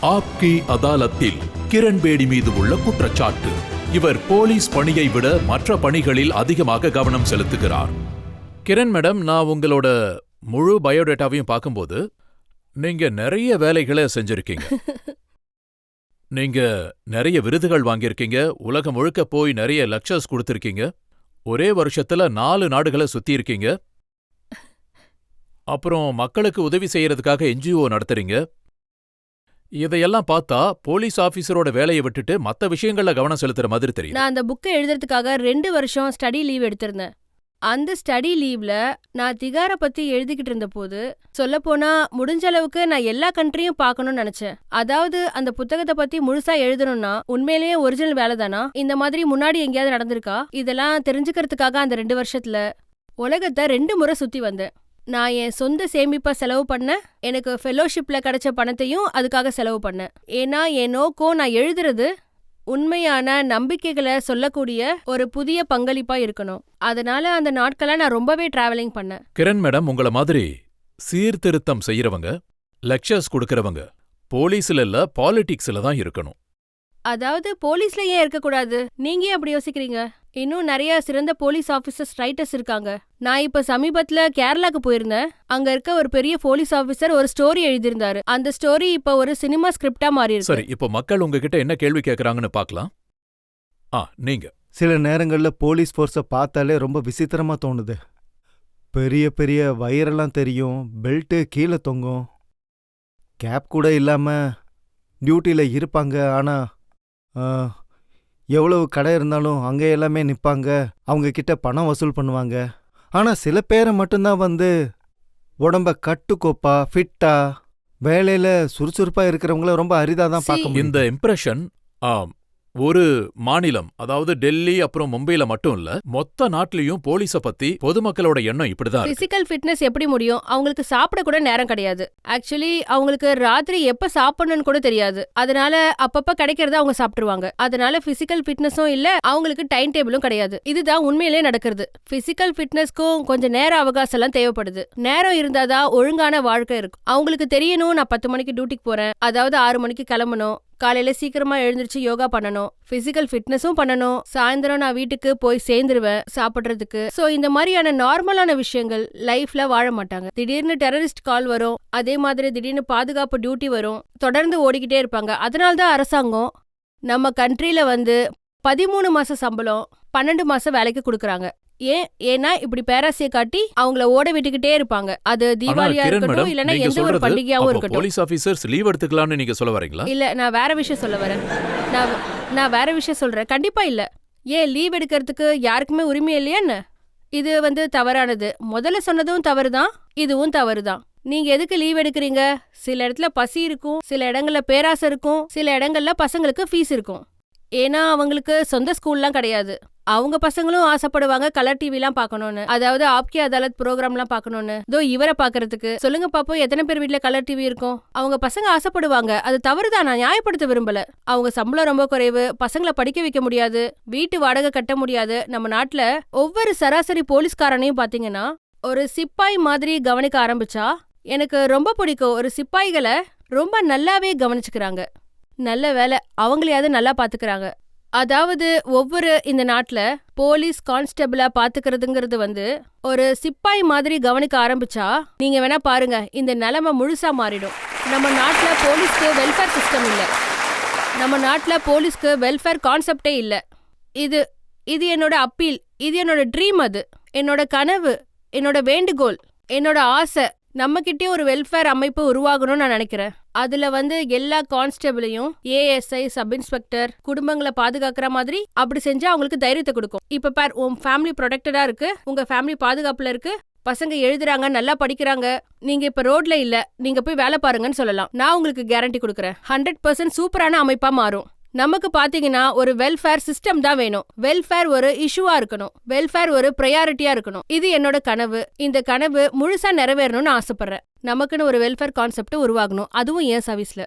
ஆப்கி அதாலத்தில் கிரண் பேடி மீது உள்ள குற்றச்சாட்டு. இவர் போலீஸ் பணியை விட மற்ற பணிகளில் அதிகமாக கவனம் செலுத்துகிறார். கிரண் மேடம், நான் உங்களோட முழு பயோடேட்டாவையும் பார்க்கும்போது நீங்க நிறைய வேலைகளை செஞ்சிருக்கீங்க. நீங்க நிறைய விருதுகள் வாங்கியிருக்கீங்க, உலகம் முழுக்க போய் நிறைய லெக்சர்ஸ் கொடுத்திருக்கீங்க, ஒரே வருஷத்துல 4 நாடுகளை சுத்தி இருக்கீங்க, அப்புறம் மக்களுக்கு உதவி செய்யறதுக்காக என்ஜிஓ நடத்துறீங்க. இதையெல்லாம் பார்த்தா போலீஸ் ஆபீசரோட வேலையை விட்டுட்டு மத்த விஷயங்கள்ல கவனம் செலுத்துற மாதிரி தெரியும். நான் அந்த புக்கை எழுதுறதுக்காக 2 வருஷம் ஸ்டடி லீவ் எடுத்திருந்தேன். அந்த ஸ்டடி லீவ்ல நான் திகார பத்தி எழுதிக்கிட்டு இருந்த போது, சொல்லப்போனா முடிஞ்ச அளவுக்கு நான் எல்லா கண்ட்ரியும் பார்க்கணும்னு நினைச்சேன். அதாவது அந்த புத்தகத்தை பத்தி முழுசா எழுதணும்னா உண்மையிலேயே ஒரிஜினல் வேலை தானா, இந்த மாதிரி முன்னாடி எங்கேயாவது நடந்திருக்கா, இதெல்லாம் தெரிஞ்சுக்கிறதுக்காக அந்த 2 வருஷத்துல உலகத்தை 2 முறை சுத்தி வந்தேன். நான் என் சொந்த சேமிப்பா செலவு பண்ணேன், எனக்கு ஃபெலோஷிப்ல கிடைச்ச பணத்தையும் அதுக்காக செலவு பண்ணேன். ஏன்னா என் நோக்கம் நான் எழுதுறது உண்மையான நம்பிக்கைகளை சொல்லக்கூடிய ஒரு புதிய பங்களிப்பா இருக்கணும். அதனால அந்த நாட்கள நான் ரொம்பவே டிராவலிங் பண்ணேன். கிரண் மேடம், உங்கள மாதிரி சீர்திருத்தம் செய்யறவங்க, லெக்சர்ஸ் கொடுக்கறவங்க போலீஸ்ல இல்ல பாலிடிக்ஸ்ல தான் இருக்கணும். அதாவது போலீஸ்ல ஏன் இருக்கக்கூடாது? நீங்க ஏன் அப்படி யோசிக்கிறீங்க? இன்னும் நிறைய சிறந்த போலீஸ் ஆபீசர்ஸ் ரைட்டர்ஸ் இருக்காங்க. நான் இப்ப சமீபத்துல கேரளாக்கு போயிருந்தேன். அங்க இருக்க ஒரு பெரிய போலீஸ் ஆபீசர் ஒரு ஸ்டோரி எழுதியிருந்தாரு. அந்த ஸ்டோரி இப்ப ஒரு சினிமா ஸ்கிரிப்டா மாறி இருக்கு. சரி, இப்போ மக்கள் உங்ககிட்ட என்ன கேள்வி கேக்குறாங்கன்னு பார்க்கலாம். நீங்க சில நேரங்கள்ல போலீஸ் ஃபோர்ஸை பார்த்தாலே ரொம்ப விசித்திரமா தோணுது. பெரிய பெரிய வயரெல்லாம் தெரியும், பெல்ட்டு கீழே தொங்கும், கேப் கூட இல்லாம டியூட்டியில் இருப்பாங்க. ஆனா எவ்வளவு கடை இருந்தாலும் அங்கே எல்லாமே நிற்பாங்க, அவங்க கிட்ட பணம் வசூல் பண்ணுவாங்க. ஆனா சில பேரை மட்டும்தான் உடம்ப கட்டுக்கோப்பா ஃபிட்டா வேலையில சுறுசுறுப்பா இருக்கிறவங்கள ரொம்ப அரிதாதான் பார்க்க முடியும். இந்த இம்ப்ரெஷன் ஒரு மாநிலம், அதாவது டெல்லி அப்புறம் மும்பைல மட்டும் இல்ல, மொத்த நாட்டிலையும் போலீஸ பத்தி பொதுமக்களோட எண்ணம் இப்படிதான். பிசிக்கல் ஃபிட்னஸ் எப்படி முடியும்? அவங்களுக்கு சாப்பிட கூட நேரம் கிடையாது. ஆக்சுவலி அவங்களுக்கு ராத்திரி எப்ப சாப்பிடணும்னு கூட தெரியாது. அதனால அப்பப்ப கிடைக்கிறத அவங்க சாப்பிட்டுருவாங்க. அதனால பிசிக்கல் ஃபிட்னஸும் இல்ல, அவங்களுக்கு டைம் டேபிளும் கிடையாது. இதுதான் உண்மையிலே நடக்கிறது. பிசிக்கல் ஃபிட்னஸ்க்கும் கொஞ்சம் நேர அவகாசம் எல்லாம் தேவைப்படுது. நேரம் இருந்தாதான் ஒழுங்கான வாழ்க்கை இருக்கும். அவங்களுக்கு தெரியணும், நான் 10 மணிக்கு டியூட்டிக்கு போறேன், அதாவது 6 மணிக்கு கிளம்பணும், காலையில சீக்கிரமா எழுந்திருச்சு யோகா பண்ணணும், பிசிக்கல் ஃபிட்னஸும் பண்ணணும், சாயந்தரம் நான் வீட்டுக்கு போய் சேர்ந்துருவேன் சாப்பிடுறதுக்கு. சோ இந்த மாதிரியான நார்மலான விஷயங்கள் லைஃப்ல வாழ மாட்டாங்க. திடீர்னு டெரரிஸ்ட் கால் வரும், அதே மாதிரி திடீர்னு பாதுகாப்பு டியூட்டி வரும், தொடர்ந்து ஓடிக்கிட்டே இருப்பாங்க. அதனால்தான் அரசாங்கம் நம்ம கண்ட்ரில 13 மாச சம்பளம் 12 மாசம் வேலைக்கு கொடுக்கறாங்க. ஏன்னா இப்படி பேராசிய காட்டி அவங்கள ஓட விட்டுக்கிட்டே இருப்பாங்க. அது தீபாவளியா இருக்கட்டும், இல்லன்னா எந்த ஒரு பண்டிகையாவும் இருக்கட்டும். போலீஸ் ஆபீசர்ஸ் லீவ் எடுத்துக்கலாம்னு நீங்க சொல்ல வரீங்களா? இல்ல, நான் வேற விஷயம் சொல்ல வரேன். நான் வேற விஷயம் சொல்றேன். கண்டிப்பா இல்ல. ஏன் லீவ் எடுக்கிறதுக்கு யாருக்குமே உரிமை இல்லையா என்ன? இது தவறானது. முதல்ல சொன்னதும் தவறுதான், இதுவும் தவறுதான். நீங்க எதுக்கு லீவ் எடுக்கிறீங்க? சில இடத்துல பசி இருக்கும், சில இடங்கள்ல பேராசை இருக்கும், சில இடங்கள்ல பசங்களுக்கு ஃபீஸ் இருக்கும். ஏன்னா அவங்களுக்கு சொந்த ஸ்கூல்லாம் கிடையாது. அவங்க பசங்களும் ஆசைப்படுவாங்க கலர் டிவிலாம் பார்க்கணும்னு, அதாவது ஆப்கி அதாலத் ப்ரோக்ராம்லாம் பார்க்கணும்னு. இவரை பார்க்கறதுக்கு சொல்லுங்க பாப்போம், எத்தனை பேர் வீட்டுல கலர் டிவி இருக்கும்? அவங்க பசங்க ஆசைப்படுவாங்க. அது தவறுதான், நான் நியாயப்படுத்த விரும்பல. அவங்க சம்பளம் ரொம்ப குறைவு, பசங்களை படிக்க வைக்க முடியாது, வீட்டு வாடகை கட்ட முடியாது. நம்ம நாட்டுல ஒவ்வொரு சராசரி போலீஸ்காரனையும் பாத்தீங்கன்னா ஒரு சிப்பாய் மாதிரி கவனிக்க ஆரம்பிச்சா எனக்கு ரொம்ப பிடிக்கும். ஒரு சிப்பாய்களை ரொம்ப நல்லாவே கவனிச்சுக்கிறாங்க. நல்ல வேலை, அவங்களையாவது நல்லா பாத்துக்கிறாங்க. அதாவது ஒவ்வொரு இந்த நாட்டுல போலீஸ் கான்ஸ்டபிளா பாத்துக்கிறதுங்கிறது ஒரு சிப்பாய் மாதிரி கவனிக்க ஆரம்பிச்சா நீங்க வேணா பாருங்க, இந்த நிலைமை முழுசா மாறிடும். நம்ம நாட்டுல போலீஸ்க்கு வெல்ஃபேர் சிஸ்டம் இல்ல, நம்ம நாட்டுல போலீஸ்க்கு வெல்ஃபேர் கான்செப்டே இல்ல. இது என்னோட அப்பீல், இது என்னோட ட்ரீம், அது என்னோட கனவு, என்னோட வேண்டுகோள், என்னோட ஆசை. நம்ம கிட்டே ஒரு வெல்ஃபேர் அமைப்பு உருவாகணும்னு நான் நினைக்கிறேன். அதுல எல்லா கான்ஸ்டபிளையும் ஏஎஸ்ஐ, சப் இன்ஸ்பெக்டர் குடும்பங்களை பாதுகாக்கிற மாதிரி அப்படி செஞ்சா அவங்களுக்கு தைரியத்தை கொடுக்கும். இப்ப பார், உன் ஃபேமிலி ப்ரொடெக்டடா இருக்கு, உங்க ஃபேமிலி பாதுகாப்புல இருக்கு, பசங்க எழுதுறாங்க, நல்லா படிக்கிறாங்க, நீங்க இப்ப ரோட்ல இல்ல, நீங்க போய் வேலை பாருங்கன்னு சொல்லலாம். நான் உங்களுக்கு கேரண்டி கொடுக்கறேன், 100% சூப்பரான அமைப்பா மாறும். நமக்கு பாத்தீங்கன்னா ஒரு வெல்ஃபேர் சிஸ்டம் தான் வேணும். வெல்ஃபேர் ஒரு இஷ்யூவா இருக்கணும், வெல்ஃபேர் ஒரு பிரையாரிட்டியா இருக்கணும். இது என்னோட கனவு. இந்த கனவு முழுசா நிறைவேறணும்னு ஆசைப்படுறேன். நமக்குன்னு ஒரு வெல்ஃபேர் கான்செப்ட் உருவாகணும், அதுவும் என் சர்வீஸ்ல.